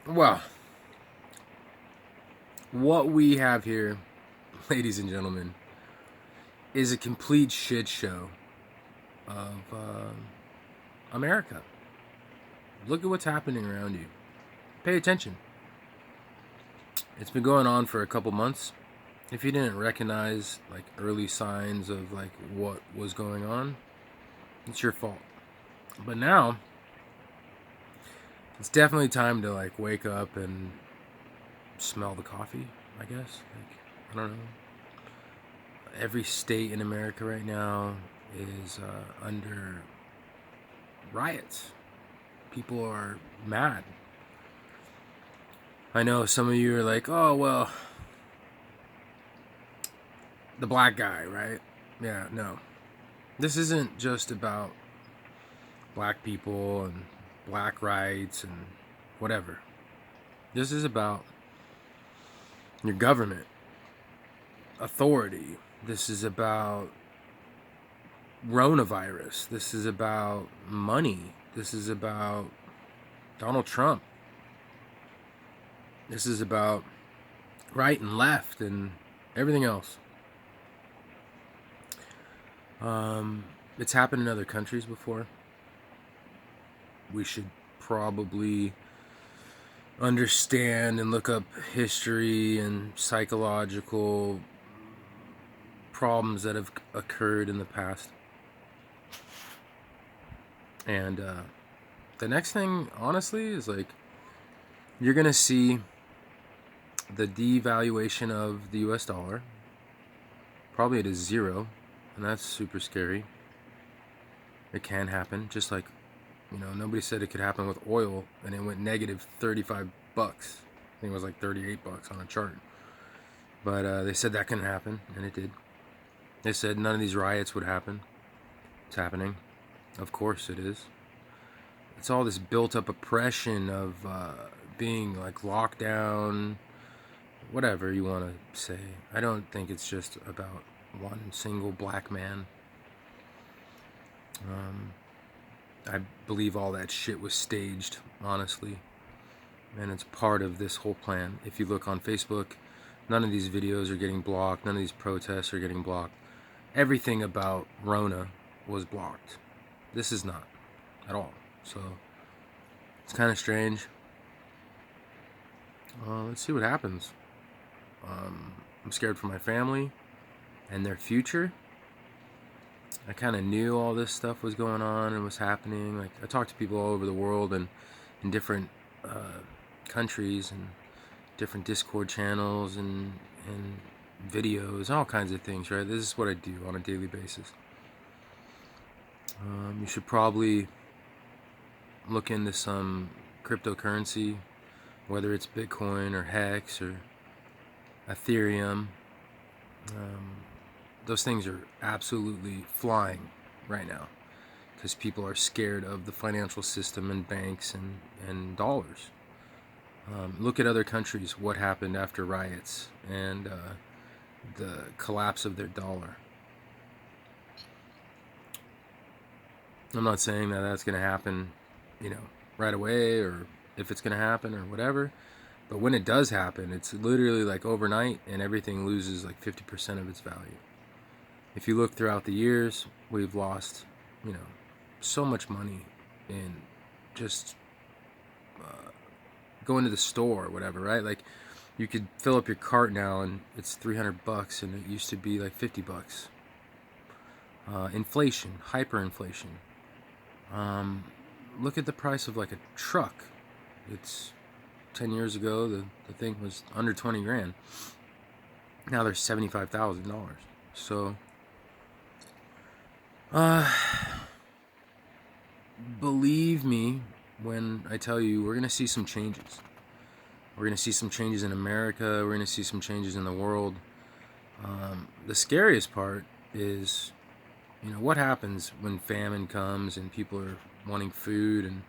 Well, what we have here, ladies and gentlemen, is a complete shit show of America. Look at what's happening around you. Pay attention. It's been going on for a couple months. If you didn't recognize like early signs of like what was going on, it's your fault. But now it's definitely time to like wake up and smell the coffee, I guess. Like, I don't know. Every state in America right now is under riots. People are mad. I know some of you are like, oh, well, the black guy, right? Yeah, no. This isn't just about black people and black rights and whatever. This is about your government, authority. This is about RONA virus. This is about money. This is about Donald Trump. This is about right and left and everything else. It's happened in other countries before. We should probably understand and look up history and psychological problems that have occurred in the past. And the next thing, honestly, is like you're going to see the devaluation of the US dollar. Probably it is zero, and that's super scary. It can happen, just like, nobody said it could happen with oil, and it went negative 35 bucks. I think it was like 38 bucks on a chart. But they said that couldn't happen, and it did. They said none of these riots would happen. It's happening. Of course it is. It's all this built-up oppression of being like locked down, whatever you want to say. I don't think it's just about one single black man. I believe all that shit was staged, honestly. And it's part of this whole plan. If you look on Facebook, none of these videos are getting blocked. None of these protests are getting blocked. Everything about RONA was blocked. This is not at all. So it's kind of strange. Let's see what happens. I'm scared for my family and their future. I kind of knew all this stuff was going on and was happening. Like, I talked to people all over the world and in different countries and different Discord channels and videos, all kinds of things, right? This is what I do on a daily basis. You should probably look into some cryptocurrency, whether it's Bitcoin or HEX or Ethereum. Those things are absolutely flying right now because people are scared of the financial system and banks and dollars. Look at other countries, what happened after riots and the collapse of their dollar. I'm not saying that that's going to happen, right away, or if it's going to happen or whatever. But when it does happen, it's literally like overnight and everything loses like 50% of its value. If you look throughout the years, we've lost, so much money in just going to the store or whatever, right? Like, you could fill up your cart now and it's 300 bucks and it used to be like 50 bucks. Inflation, hyperinflation. Look at the price of like a truck. It's 10 years ago, the thing was under 20 grand. Now they're $75,000. So, believe me when I tell you we're going to see some changes. We're going to see some changes in America. We're going to see some changes in the world. The scariest part is, what happens when famine comes and people are wanting food and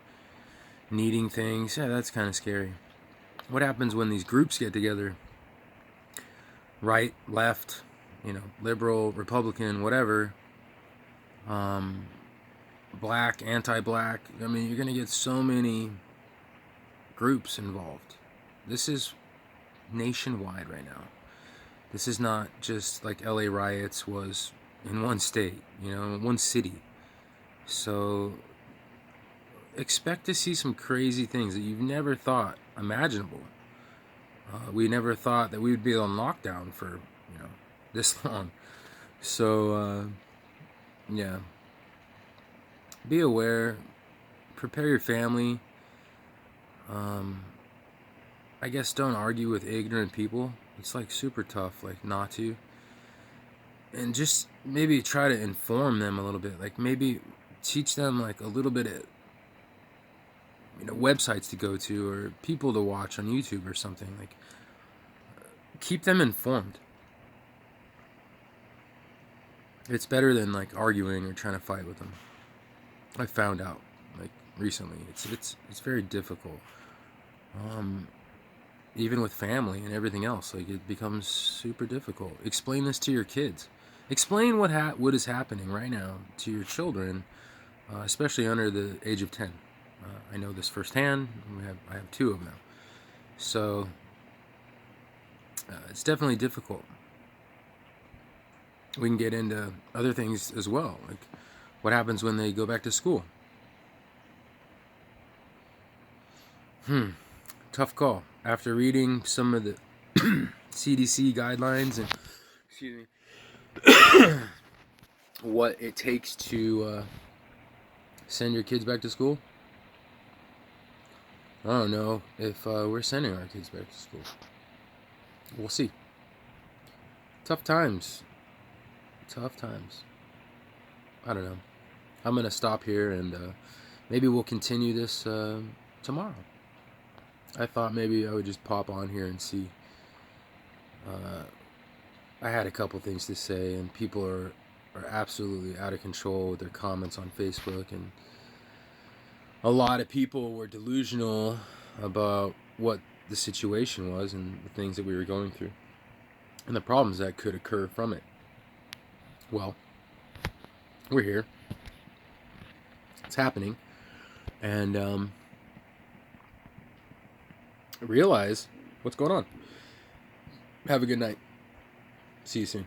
needing things? Yeah, that's kind of scary. What happens when these groups get together? Right, left, liberal, Republican, whatever. Black, anti-black. I mean, you're going to get so many groups involved. This is nationwide right now. This is not just like LA riots was in one state, one city. So expect to see some crazy things that you've never thought imaginable. We never thought that we would be on lockdown for, this long. So, yeah. Be aware. Prepare your family. I guess don't argue with ignorant people. It's like super tough, like not to. And just maybe try to inform them a little bit. Like maybe teach them like a little bit of, websites to go to or people to watch on YouTube or something. Like keep them informed. It's better than like arguing or trying to fight with them. I found out like recently. It's very difficult. Even with family and everything else, like it becomes super difficult. Explain this to your kids. Explain what is happening right now to your children, especially under the age of 10. I know this firsthand. I have 2 of them, so it's definitely difficult. We can get into other things as well, like what happens when they go back to school. Tough call. After reading some of the CDC guidelines and what it takes to send your kids back to school, I don't know if we're sending our kids back to school. We'll see. Tough times. I don't know. I'm going to stop here and maybe we'll continue this tomorrow. I thought maybe I would just pop on here and see. I had a couple things to say, and people are absolutely out of control with their comments on Facebook, and a lot of people were delusional about what the situation was and the things that we were going through and the problems that could occur from it. Well, we're here. It's happening. And realize what's going on. Have a good night. See you soon.